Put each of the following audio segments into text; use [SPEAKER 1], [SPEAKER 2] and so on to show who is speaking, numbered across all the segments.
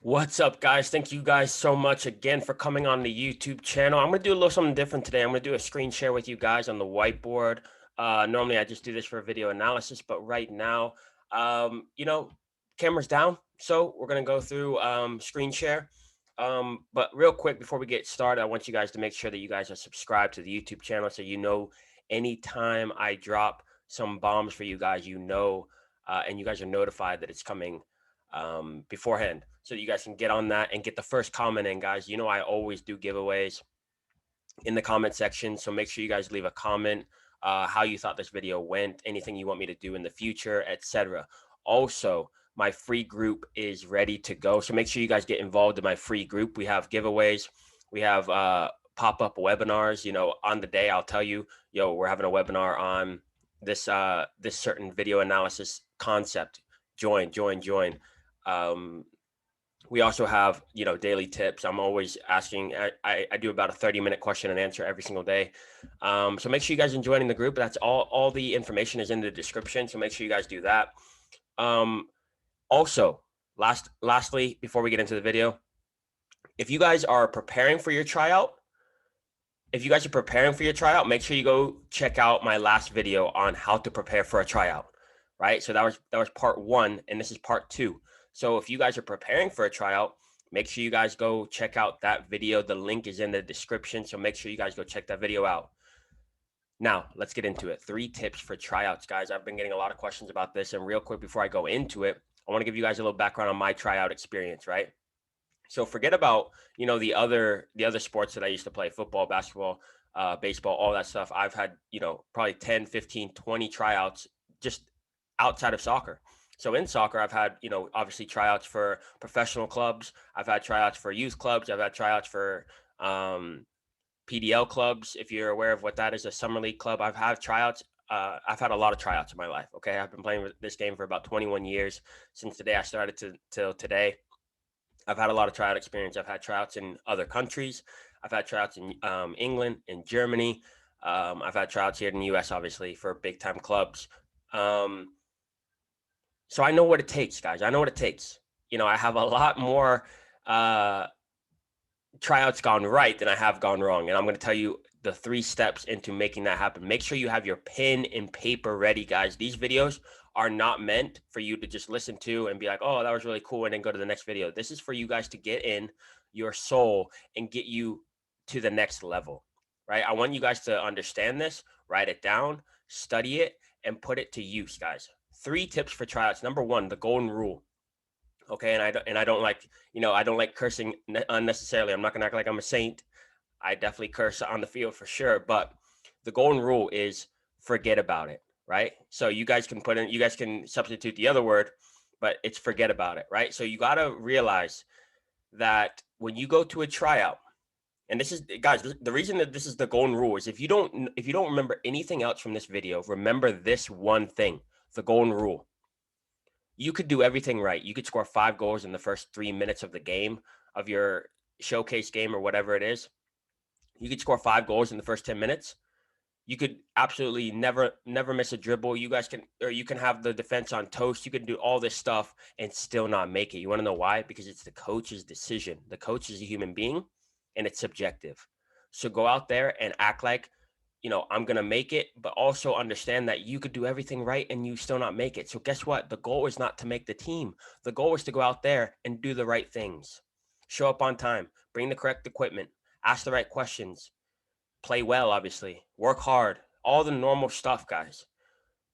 [SPEAKER 1] What's up, guys? Thank you guys so much again for coming on the YouTube channel. I'm going to do a little something different today. I'm going to do a screen share with you guys on the whiteboard. Normally, I just do this for video analysis, but right now, camera's down. So we're going to go through screen share. But real quick, before we get started, I want you guys to make sure that you guys are subscribed to the YouTube channel so you know anytime I drop some bombs for you guys, and you guys are notified that it's coming beforehand so that you guys can get on that and get the first comment in, guys. You know, I always do giveaways in the comment section. So make sure you guys leave a comment, how you thought this video went, anything you want me to do in the future, etc. Also, my free group is ready to go. So make sure you guys get involved in my free group. We have giveaways. We have pop-up webinars. You know, on the day I'll tell you, yo, we're having a webinar on this certain video analysis concept. Join. Um, we also have, daily tips. I'm always asking. I do about a 30-minute question and answer every single day. So make sure you guys are joining the group. That's all the information is in the description. So make sure you guys do that. Um, Also, lastly, before we get into the video, if you guys are preparing for your tryout, make sure you go check out my last video on how to prepare for a tryout, right? So that was part 1, and this is part 2. So if you guys are preparing for a tryout, make sure you guys go check out that video. The link is in the description, so make sure you guys go check that video out. Now, let's get into it. 3 tips for tryouts, guys. I've been getting a lot of questions about this, and real quick before I go into it, I want to give you guys a little background on my tryout experience, right? So forget about, the other sports that I used to play, football, basketball, baseball, all that stuff. I've had, probably 10, 15, 20 tryouts just outside of soccer. So in soccer, I've had, obviously tryouts for professional clubs. I've had tryouts for youth clubs. I've had tryouts for PDL clubs. If you're aware of what that is, a summer league club. I've had tryouts. I've had a lot of tryouts in my life. Okay. I've been playing this game for about 21 years since the day I started till today. I've had a lot of tryout experience. I've had tryouts in other countries. I've had tryouts in England, in Germany. I've had tryouts here in the U.S., obviously, for big time clubs. Um, so I know what it takes, guys. I know what it takes. I have a lot more uh, tryouts gone right than I have gone wrong. And I'm going to tell you the 3 steps into making that happen. Make sure you have your pen and paper ready, guys. These videos are not meant for you to just listen to and be like, oh, that was really cool, and then go to the next video. This is for you guys to get in your soul and get you to the next level, right? I want you guys to understand this, write it down, study it, and put it to use, guys. 3 tips for tryouts. Number 1, the golden rule. Okay, and I don't like, I don't like cursing unnecessarily. I'm not gonna act like I'm a saint. I definitely curse on the field for sure, but the golden rule is forget about it, right? So you guys can substitute the other word, but it's forget about it, right? So you got to realize that when you go to a tryout, and this is, guys, the reason that this is the golden rule is if you don't remember anything else from this video, remember this one thing, the golden rule. You could do everything right. You could score 5 goals in the first 3 minutes of the game, of your showcase game or whatever it is. You could score 5 goals in the first 10 minutes. You could absolutely never miss a dribble. You can have the defense on toast. You can do all this stuff and still not make it. You want to know why? Because it's the coach's decision. The coach is a human being, and it's subjective. So go out there and act like, I'm going to make it, but also understand that you could do everything right and you still not make it. So guess what? The goal is not to make the team. The goal is to go out there and do the right things. Show up on time, bring the correct equipment, ask the right questions, play well, obviously, work hard, all the normal stuff, guys.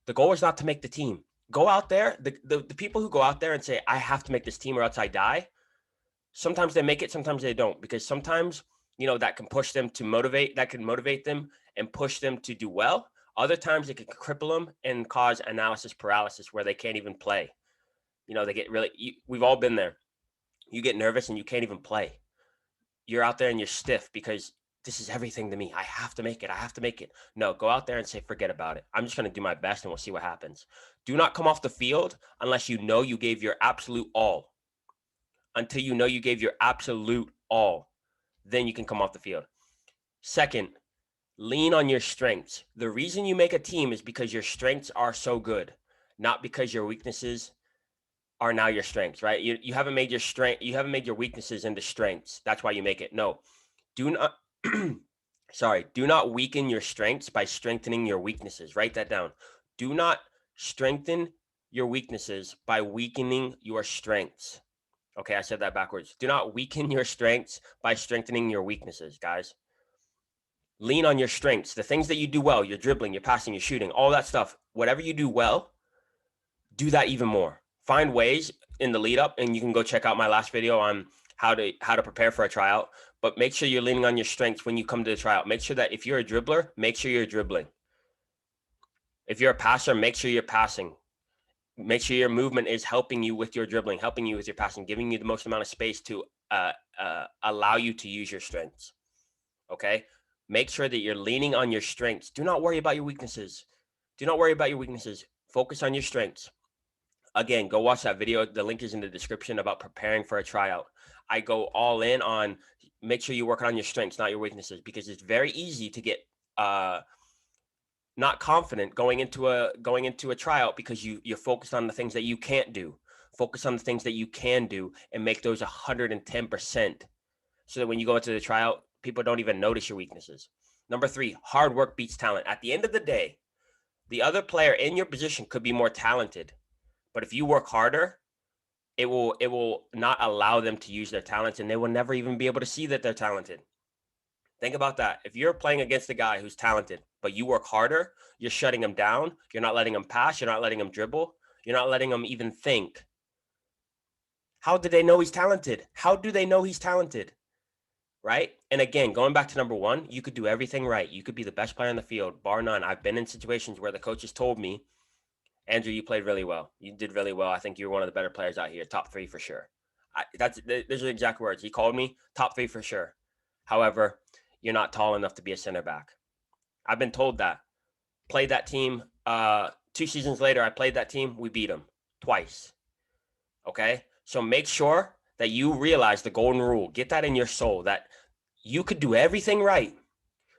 [SPEAKER 1] The goal is not to make the team. Go out there. The people who go out there and say, I have to make this team or else I die, sometimes they make it, sometimes they don't, because sometimes, that can motivate them and push them to do well. Other times it can cripple them and cause analysis paralysis where they can't even play. They get we've all been there. You get nervous and you can't even play. You're out there and you're stiff because this is everything to me. I have to make it. I have to make it. No, go out there and say, forget about it. I'm just going to do my best and we'll see what happens. Do not come off the field unless you know you gave your absolute all. Until you know you gave your absolute all, then you can come off the field. Second, lean on your strengths. The reason you make a team is because your strengths are so good, not because your weaknesses are now your strengths, right? You haven't made your weaknesses into strengths. That's why you make it. No, do not do not weaken your strengths by strengthening your weaknesses. Write that down. Do not strengthen your weaknesses by weakening your strengths. Okay, I said that backwards. Do not weaken your strengths by strengthening your weaknesses, guys. Lean on your strengths, the things that you do well, your dribbling, your passing, your shooting, all that stuff. Whatever you do well, do that even more. Find ways in the lead up, and you can go check out my last video on how to prepare for a tryout. But make sure you're leaning on your strengths when you come to the tryout. Make sure that if you're a dribbler, make sure you're dribbling. If you're a passer, make sure you're passing. Make sure your movement is helping you with your dribbling, helping you with your passing, giving you the most amount of space to allow you to use your strengths. Okay? Make sure that you're leaning on your strengths. Do not worry about your weaknesses. Do not worry about your weaknesses. Focus on your strengths. Again, go watch that video. The link is in the description about preparing for a tryout. I go all in on make sure you're working on your strengths, not your weaknesses, because it's very easy to get not confident going into a tryout because you're focused on the things that you can't do. Focus on the things that you can do and make those 110%, so that when you go into the tryout, people don't even notice your weaknesses. Number 3, hard work beats talent. At the end of the day, the other player in your position could be more talented, but if you work harder, it will not allow them to use their talents, and they will never even be able to see that they're talented. Think about that. If you're playing against a guy who's talented, but you work harder, you're shutting him down. You're not letting him pass. You're not letting him dribble. You're not letting him even think. How do they know he's talented? How do they know he's talented? Right? And again, going back to number 1, you could do everything right. You could be the best player on the field, bar none. I've been in situations where the coaches told me, Andrew, you played really well. You did really well. I think you're one of the better players out here. Top 3 for sure. Those are the exact words. He called me top 3 for sure. However, you're not tall enough to be a center back. I've been told that. Played that team 2 seasons later. I played that team. We beat them twice. Okay? So make sure that you realize the golden rule. Get that in your soul that you could do everything right.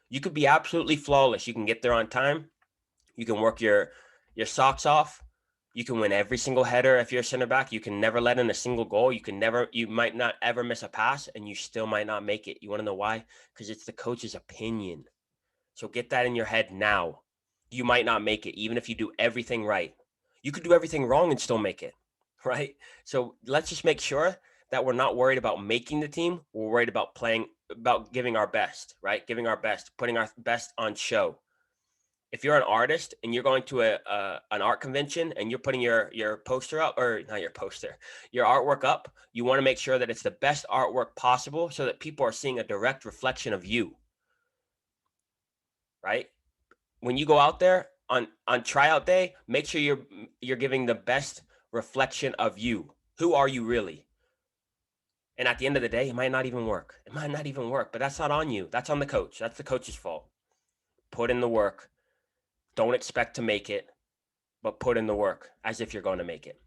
[SPEAKER 1] You could be absolutely flawless. You can get there on time. You can work your socks off. You can win every single header if you're a center back. You can never let in a single goal. You might not ever miss a pass, and you still might not make it. You want to know why? Because it's the coach's opinion. So get that in your head now. You might not make it, even if you do everything right. You could do everything wrong and still make it, right? So let's just make sure that we're not worried about making the team. We're worried about giving our best, right? Giving our best, putting our best on show. If you're an artist and you're going to an art convention and you're putting your poster up, or not your poster, your artwork up, you want to make sure that it's the best artwork possible so that people are seeing a direct reflection of you, right? When you go out there on tryout day, make sure you're giving the best reflection of you. Who are you really? And at the end of the day, it might not even work. It might not even work, but that's not on you. That's on the coach. That's the coach's fault. Put in the work. Don't expect to make it, but put in the work as if you're going to make it.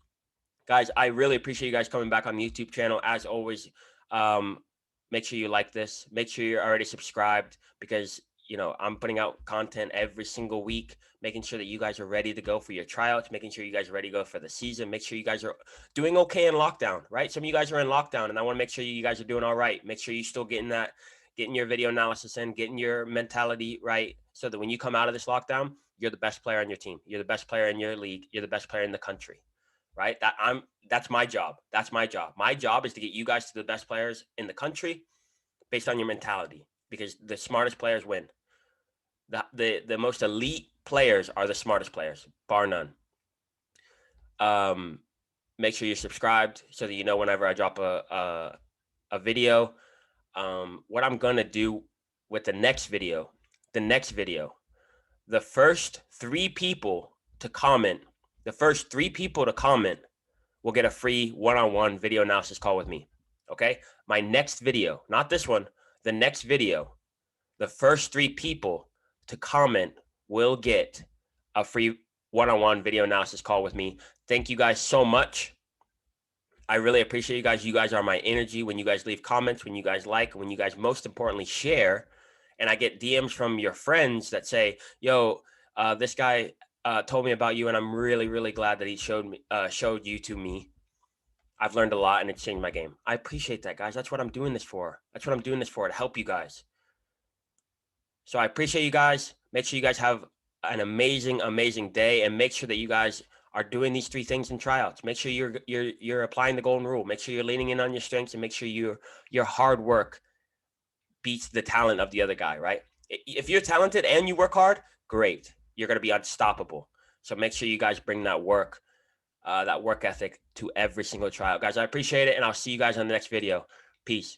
[SPEAKER 1] Guys, I really appreciate you guys coming back on the YouTube channel. As always, make sure you like this. Make sure you're already subscribed, because I'm putting out content every single week, making sure that you guys are ready to go for your tryouts, making sure you guys are ready to go for the season. Make sure you guys are doing okay in lockdown, right? Some of you guys are in lockdown, and I want to make sure you guys are doing all right. Make sure you're still getting your video analysis in, getting your mentality right, so that when you come out of this lockdown, you're the best player on your team. You're the best player in your league. You're the best player in the country, right? That's my job. That's my job. My job is to get you guys to the best players in the country based on your mentality, because the smartest players win. The most elite players are the smartest players, bar none. Make sure you're subscribed so that you know whenever I drop a video. What I'm gonna do with the next video, the first 3 people to comment, will get a free one-on-one video analysis call with me. Okay, my next video, not this one, the next video, the first 3 people to comment will get a free one-on-one video analysis call with me. Thank you guys so much. I really appreciate you guys. You guys are my energy. When you guys leave comments, when you guys like, when you guys most importantly share, and I get DMs from your friends that say, yo, this guy told me about you, and I'm really, really glad that he showed you to me. I've learned a lot and it's changed my game. I appreciate that, guys. That's what I'm doing this for. That's what I'm doing this for, to help you guys. So I appreciate you guys. Make sure you guys have an amazing, amazing day, and make sure that you guys are doing these 3 things in tryouts. Make sure you're applying the golden rule. Make sure you're leaning in on your strengths, and make sure your hard work beats the talent of the other guy, right? If you're talented and you work hard, great. You're going to be unstoppable. So make sure you guys bring that work ethic to every single tryout. Guys, I appreciate it, and I'll see you guys on the next video. Peace.